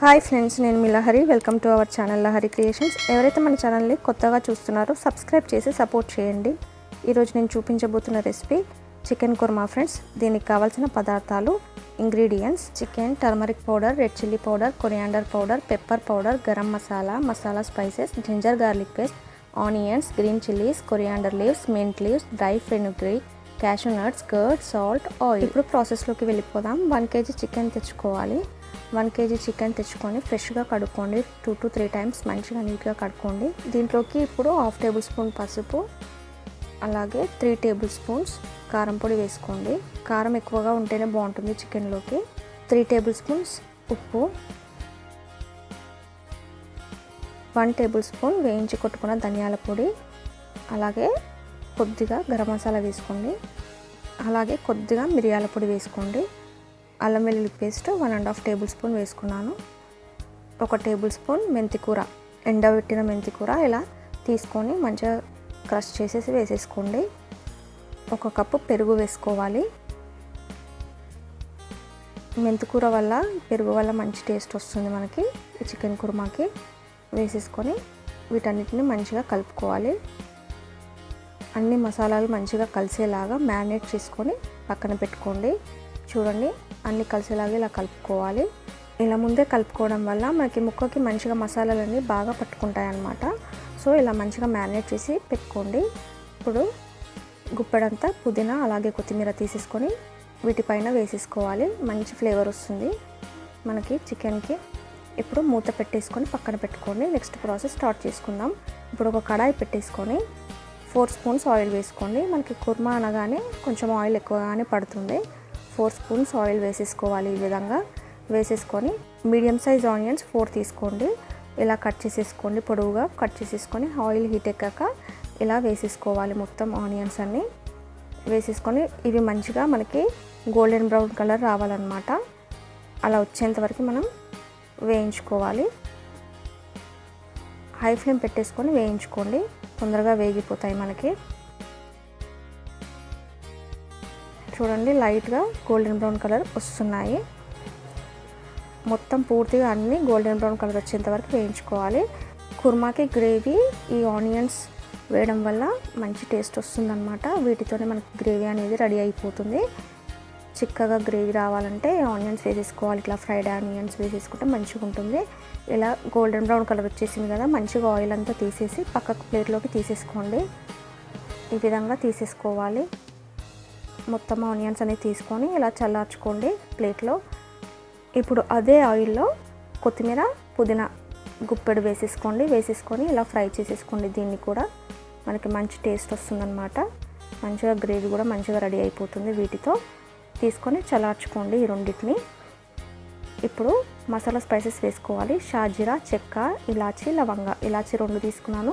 Hi friends, నేను మీ Lahari. Welcome to our channel Lahari creations. ఎవరైతే మన ఛానల్ని కొత్తగా చూస్తున్నారో సబ్స్క్రైబ్ చేసి సపోర్ట్ చేయండి. ఈరోజు నేను చూపించబోతున్న రెసిపీ చికెన్ కుర్మా ఫ్రెండ్స్. దీనికి కావాల్సిన పదార్థాలు, ingredients: chicken, turmeric powder, red chilli powder, coriander powder, pepper powder, garam masala, masala spices, ginger garlic paste, onions, green chillies, coriander leaves, mint leaves, dry fenugreek, cashew nuts, curd, salt, oil. ఇప్పుడు ప్రాసెస్లోకి వెళ్ళిపోదాం. 1 kg chicken తెచ్చుకోవాలి. 1 kg chicken తెచ్చుకొని ఫ్రెష్గా కడుక్కోండి. 2 to 3 times మంచిగా నీట్గా కడుక్కోండి. దీంట్లోకి ఇప్పుడు 1/2 tablespoon పసుపు, అలాగే 3 tablespoons కారం పొడి వేసుకోండి. కారం ఎక్కువగా ఉంటేనే బాగుంటుంది చికెన్లోకి. 3 tablespoons ఉప్పు, 1 tablespoon వేయించి కొట్టుకున్న ధనియాల పొడి, అలాగే కొద్దిగా గరం మసాలా వేసుకోండి, అలాగే కొద్దిగా మిరియాల పొడి వేసుకోండి. అల్లం వెల్లుల్లి పేస్ట్ 1.5 tablespoon వేసుకున్నాను. 1 tablespoon మెంతికూర, ఎండబెట్టిన మెంతికూర ఇలా తీసుకొని మంచిగా క్రష్ చేసేసి వేసేసుకోండి. 1 కప్పు పెరుగు వేసుకోవాలి. మెంతికూర వల్ల, పెరుగు వల్ల మంచి టేస్ట్ వస్తుంది మనకి ఈ చికెన్ కుర్మాకి. వేసేసుకొని వీటన్నిటిని మంచిగా కలుపుకోవాలి. అన్ని మసాలాలు మంచిగా కలిసేలాగా మ్యారినేట్ చేసుకొని పక్కన పెట్టుకోండి. చూడండి, అన్నీ కలిసేలాగా ఇలా కలుపుకోవాలి. ఇలా ముందే కలుపుకోవడం వల్ల మనకి ముక్కకి మంచిగా మసాలాలన్నీ బాగా పట్టుకుంటాయి అన్నమాట. సో ఇలా మంచిగా మ్యారినేట్ చేసి పెట్టుకోండి. ఇప్పుడు గుప్పెడంతా పుదీనా అలాగే కొత్తిమీర తీసేసుకొని వీటిపైన వేసేసుకోవాలి. మంచి ఫ్లేవర్ వస్తుంది మనకి చికెన్కి. ఇప్పుడు మూత పెట్టేసుకొని పక్కన పెట్టుకోండి. నెక్స్ట్ ప్రాసెస్ స్టార్ట్ చేసుకుందాం. ఇప్పుడు ఒక కడాయి పెట్టేసుకొని 4 spoons ఆయిల్ వేసుకోండి. మనకి కుర్మా అనగానే కొంచెం ఆయిల్ ఎక్కువగానే పడుతుంది. 4 spoons ఆయిల్ వేసేసుకోవాలి. ఈ విధంగా వేసేసుకొని మీడియం సైజ్ ఆనియన్స్ 4 తీసుకోండి. ఇలా కట్ చేసేసుకోండి, పొడవుగా కట్ చేసేసుకొని ఆయిల్ హీట్ ఎక్కాక ఇలా వేసేసుకోవాలి. మొత్తం ఆనియన్స్ అన్నీ వేసేసుకొని ఇవి మంచిగా మనకి గోల్డెన్ బ్రౌన్ కలర్ రావాలన్నమాట. అలా వచ్చేంత వరకు మనం వేయించుకోవాలి. హై ఫ్లేమ్ పెట్టేసుకొని వేయించుకోండి, తొందరగా వేగిపోతాయి మనకి. చూడండి, లైట్గా గోల్డెన్ బ్రౌన్ కలర్ వస్తున్నాయి. మొత్తం పూర్తిగా అన్నీ గోల్డెన్ బ్రౌన్ కలర్ వచ్చేంత వరకు వేయించుకోవాలి. కుర్మాకి గ్రేవీ ఈ ఆనియన్స్ వేయడం వల్ల మంచి టేస్ట్ వస్తుందన్నమాట. వీటితోనే మనకి గ్రేవీ అనేది రెడీ అయిపోతుంది. చిక్కగా గ్రేవీ రావాలంటే ఆనియన్స్ వేసేసుకోవాలి. ఇట్లా ఫ్రైడ్ ఆనియన్స్ వేసేసుకుంటే మంచిగా ఉంటుంది. ఇలా గోల్డెన్ బ్రౌన్ కలర్ వచ్చేసింది కదా, మంచిగా ఆయిల్ అంతా తీసేసి పక్కకు ప్లేట్లోకి తీసేసుకోండి. ఈ విధంగా తీసేసుకోవాలి. మొత్తం ఆనియన్స్ అనేది తీసుకొని ఇలా చల్లార్చుకోండి ప్లేట్లో. ఇప్పుడు అదే ఆయిల్లో కొత్తిమీర, పుదీనా గుప్పెడు వేసేసుకోండి. వేసేసుకొని ఇలా ఫ్రై చేసేసుకోండి. దీన్ని కూడా మనకి మంచి టేస్ట్ వస్తుందన్నమాట. మంచిగా గ్రేవీ కూడా మంచిగా రెడీ అయిపోతుంది. వీటితో తీసుకొని చల్లార్చుకోండి ఈ రెండింటిని. ఇప్పుడు మసాలా స్పైసెస్ వేసుకోవాలి. షాజీరా, చెక్క, ఇలాచి, లవంగా. ఇలాచి 2 తీసుకున్నాను,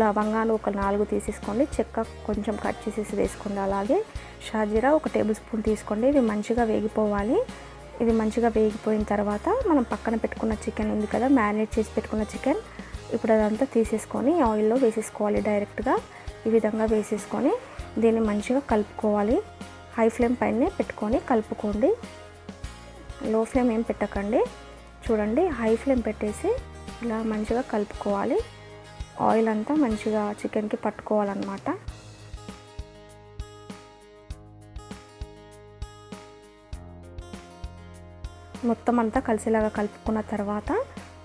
లవంగాలు ఒక 4 తీసేసుకోండి. చెక్క కొంచెం కట్ చేసేసి వేసుకోండి. అలాగే షాజీరా 1 tablespoon తీసుకోండి. ఇవి మంచిగా వేగిపోవాలి. ఇవి మంచిగా వేగిపోయిన తర్వాత మనం పక్కన పెట్టుకున్న చికెన్ ఉంది కదా, మ్యారినేట్ చేసి పెట్టుకున్న చికెన్, ఇప్పుడు అదంతా తీసేసుకొని ఆయిల్లో వేసేసుకోవాలి డైరెక్ట్గా. ఈ విధంగా వేసేసుకొని దీన్ని మంచిగా కలుపుకోవాలి. హై ఫ్లేమ్ పైనే పెట్టుకొని కలుపుకోండి, లో ఫ్లేమ్ ఏం పెట్టకండి. చూడండి, హై ఫ్లేమ్ పెట్టేసి ఇలా మంచిగా కలుపుకోవాలి. ఆయిల్ అంతా మంచిగా చికెన్కి పట్టుకోవాలన్నమాట. మొత్తం అంతా కలిసేలాగా కలుపుకున్న తర్వాత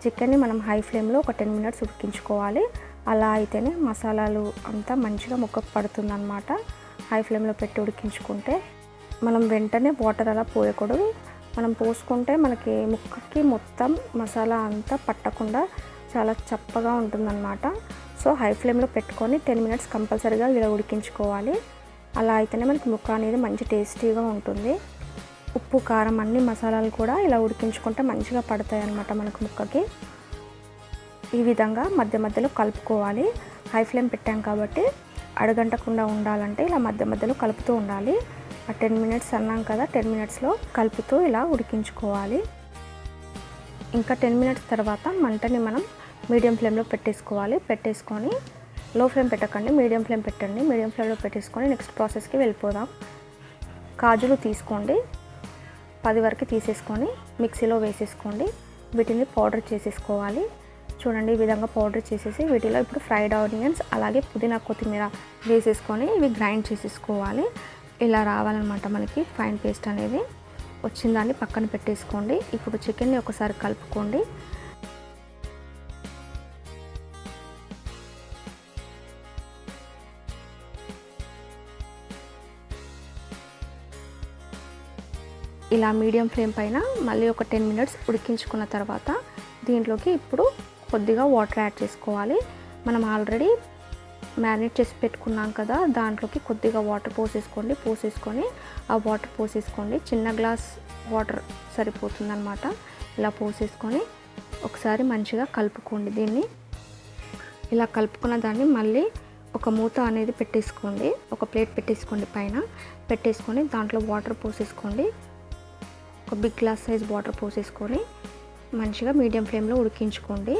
చికెన్ని మనం హై ఫ్లేమ్లో ఒక 10 minutes ఉడికించుకోవాలి. అలా అయితేనే మసాలాలు అంతా మంచిగా ముక్కకు పడుతుందన్నమాట. హై ఫ్లేమ్లో పెట్టి ఉడికించుకుంటే మనం వెంటనే వాటర్ అలా పోయకూడదు. మనం పోసుకుంటే మనకి ముక్కకి మొత్తం మసాలా అంతా పట్టకుండా చాలా చప్పగా ఉంటుందన్నమాట. సో హై ఫ్లేమ్లో పెట్టుకొని 10 minutes కంపల్సరీగా ఇలా ఉడికించుకోవాలి. అలా అయితేనే మనకి ముక్క అనేది మంచి టేస్టీగా ఉంటుంది. ఉప్పు, కారం అన్ని మసాలాలు కూడా ఇలా ఉడికించుకుంటే మంచిగా పడతాయి అన్నమాట మనకు ముక్కకి. ఈ విధంగా మధ్య మధ్యలో కలుపుకోవాలి. హై ఫ్లేమ్ పెట్టాం కాబట్టి అడగంటకుండా ఉండాలంటే ఇలా మధ్య మధ్యలో కలుపుతూ ఉండాలి. ఆ 10 minutes అన్నాం కదా, 10 minutesలో కలుపుతూ ఇలా ఉడికించుకోవాలి. ఇంకా 10 minutes తర్వాత మంటని మనం మీడియం ఫ్లేమ్లో పెట్టేసుకోవాలి. పెట్టేసుకొని లో ఫ్లేమ్ పెట్టకండి, మీడియం ఫ్లేమ్ పెట్టండి. మీడియం ఫ్లేమ్లో పెట్టేసుకొని నెక్స్ట్ ప్రాసెస్కి వెళ్ళిపోదాం. కాజులు తీసుకోండి, 10 వరకు తీసేసుకొని మిక్సీలో వేసేసుకోండి. వీటిని పౌడర్ చేసేసుకోవాలి. చూడండి ఈ విధంగా పౌడర్ చేసేసి వీటిలో ఇప్పుడు ఫ్రైడ్ ఆనియన్స్ అలాగే పుదీనా కొత్తిమీర వేసేసుకొని ఇవి గ్రైండ్ చేసేసుకోవాలి. ఇలా రావాలన్నమాట మనకి ఫైన్ పేస్ట్ అనేది. వచ్చిన దాన్ని పక్కన పెట్టేసుకోండి. ఇప్పుడు చికెన్ని ఒకసారి కలుపుకోండి. ఇలా మీడియం ఫ్లేమ్ పైన మళ్ళీ ఒక 10 మినిట్స్ ఉడికించుకున్న తర్వాత దీంట్లోకి ఇప్పుడు కొద్దిగా వాటర్ యాడ్ చేసుకోవాలి. మనం ఆల్రెడీ మ్యారినేట్ చేసి పెట్టుకున్నాం కదా, దాంట్లోకి కొద్దిగా వాటర్ పోసేసుకొని ఆ వాటర్ పోసేసుకోండి. చిన్న గ్లాస్ వాటర్ సరిపోతుందన్నమాట. ఇలా పోసేసుకొని ఒకసారి మంచిగా కలుపుకోండి. దీన్ని ఇలా కలుపుకున్న దాన్ని మళ్ళీ ఒక మూత అనేది పెట్టేసుకోండి. ఒక ప్లేట్ పెట్టేసుకోండి, పైన పెట్టేసుకొని దాంట్లో వాటర్ పోసేసుకోండి. ఒక బిగ్ గ్లాస్ సైజ్ వాటర్ పోసేసుకొని మంచిగా మీడియం ఫ్లేమ్లో ఉడికించుకోండి.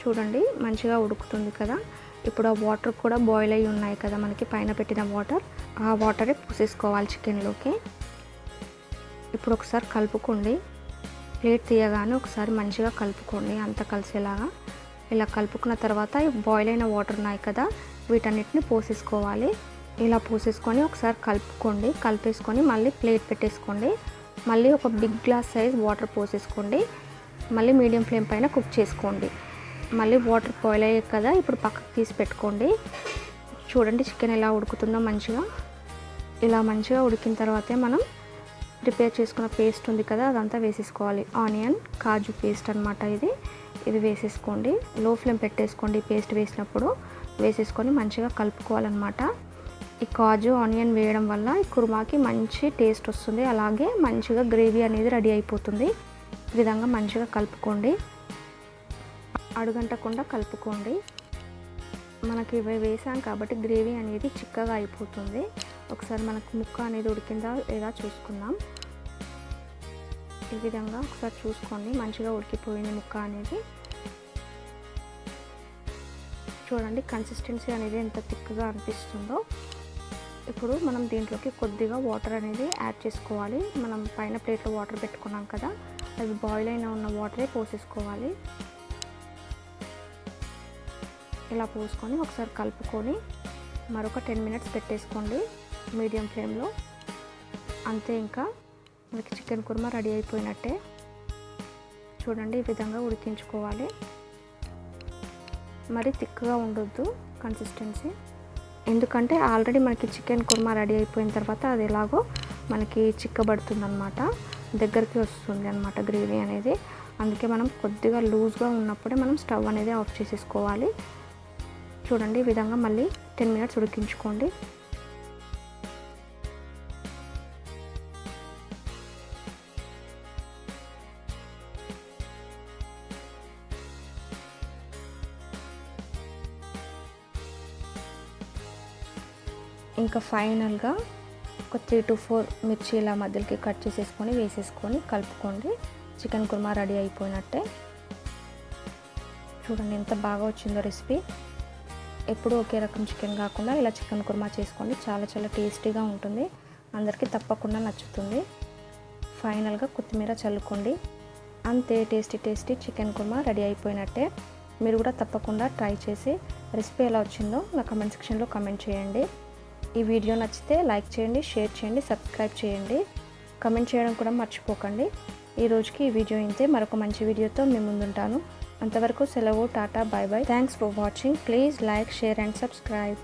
చూడండి మంచిగా ఉడుకుతుంది కదా. ఇప్పుడు ఆ వాటర్ కూడా బాయిల్ అయ్యి ఉన్నాయి కదా మనకి పైన పెట్టిన వాటర్, ఆ వాటరే పోసేసుకోవాలి చికెన్లోకి. ఇప్పుడు ఒకసారి కలుపుకోండి. ప్లేట్ తీయగానే ఒకసారి మంచిగా కలుపుకోండి అంతా కలిసేలాగా. ఇలా కలుపుకున్న తర్వాత బాయిల్ అయిన వాటర్ ఉన్నాయి కదా, వీటన్నిటిని పోసేసుకోవాలి. ఇలా పోసేసుకొని ఒకసారి కలుపుకోండి. కలిపేసుకొని మళ్ళీ ప్లేట్ పెట్టేసుకోండి. మళ్ళీ ఒక బిగ్ గ్లాస్ సైజ్ వాటర్ పోసేసుకోండి. మళ్ళీ మీడియం ఫ్లేమ్ పైన కుక్ చేసుకోండి. మళ్ళీ వాటర్ బాయిల్ అయ్యాయి కదా, ఇప్పుడు పక్కకు తీసి పెట్టుకోండి. చూడండి చికెన్ ఎలా ఉడుకుతుందో మంచిగా. ఇలా మంచిగా ఉడికిన తర్వాతే మనం ప్రిపేర్ చేసుకున్న పేస్ట్ ఉంది కదా, అదంతా వేసేసుకోవాలి. ఆనియన్ కాజు పేస్ట్ అనమాట ఇది వేసేసుకోండి. లో ఫ్లేమ్ పెట్టేసుకోండి. పేస్ట్ వేసినప్పుడు వేసేసుకొని మంచిగా కలుపుకోవాలన్నమాట. ఈ కాజు ఆనియన్ వేయడం వల్ల ఈ కుర్మాకి మంచి టేస్ట్ వస్తుంది. అలాగే మంచిగా గ్రేవీ అనేది రెడీ అయిపోతుంది. ఈ విధంగా మంచిగా కలుపుకోండి. అడుగంటకుండా కలుపుకోండి. మనకి ఇవి వేసాం కాబట్టి గ్రేవీ అనేది చిక్కగా అయిపోతుంది. ఒకసారి మనకు ముక్క అనేది ఉడికిందా లేదా చూసుకుందాం. ఈ విధంగా ఒకసారి చూసుకోండి. మంచిగా ఉడికిపోయింది ముక్క అనేది. చూడండి కన్సిస్టెన్సీ అనేది ఎంత థిక్గా అనిపిస్తుందో. ఇప్పుడు మనం దీంట్లోకి కొద్దిగా వాటర్ అనేది యాడ్ చేసుకోవాలి. మనం పైన ప్లేట్లో వాటర్ పెట్టుకున్నాం కదా, అది బాయిల్ అయిన ఉన్న వాటరే పోసేసుకోవాలి. ఇలా పోసుకొని ఒకసారి కలుపుకొని మరొక 10 మినిట్స్ పెట్టేసుకోండి మీడియం ఫ్లేమ్లో. అంతే, ఇంకా మనకి చికెన్ కుర్మా రెడీ అయిపోయినట్టే. చూడండి ఈ విధంగా ఉడికించుకోవాలి. మరి థిక్గా ఉండొద్దు కన్సిస్టెన్సీ, ఎందుకంటే ఆల్రెడీ మనకి చికెన్ కుర్మా రెడీ అయిపోయిన తర్వాత అది ఎలాగో మనకి చిక్కబడుతుంది అనమాట, దగ్గరికి వస్తుంది అనమాట గ్రేవీ అనేది. అందుకే మనం కొద్దిగా లూజ్గా ఉన్నప్పుడే మనం స్టవ్ అనేది ఆఫ్ చేసేసుకోవాలి. చూడండి ఈ విధంగా మళ్ళీ 10 మినిట్స్ ఉడికించుకోండి. ఇంకా ఫైనల్గా ఒక 3 to 4 మిర్చి ఇలా మధ్యలోకి కట్ చేసేసుకొని వేసేసుకొని కలుపుకోండి. చికెన్ కుర్మా రెడీ అయిపోయినట్టే. చూడండి ఎంత బాగా వచ్చిందో రెసిపీ. ఎప్పుడు ఒకే రకం చికెన్ కాకుండా ఇలా చికెన్ కుర్మా చేసుకోండి. చాలా చాలా టేస్టీగా ఉంటుంది. అందరికీ తప్పకుండా నచ్చుతుంది. ఫైనల్గా కొత్తిమీర చల్లుకోండి. అంతే, టేస్టీ చికెన్ కుర్మా రెడీ అయిపోయినట్టే. మీరు కూడా తప్పకుండా ట్రై చేసి రెసిపీ ఎలా వచ్చిందో నా కమెంట్ సెక్షన్లో కమెంట్ చేయండి. ఈ వీడియో నచ్చితే లైక్ చేయండి, షేర్ చేయండి, సబ్స్క్రైబ్ చేయండి, కమెంట్ చేయడం కూడా మర్చిపోకండి. ఈ రోజుకి ఈ వీడియో ఇంతే. మరొక మంచి వీడియోతో మీ ముందుంటాను. అంతవరకు సెలవు, tata, bye bye. Thanks for watching. Please like, share and subscribe.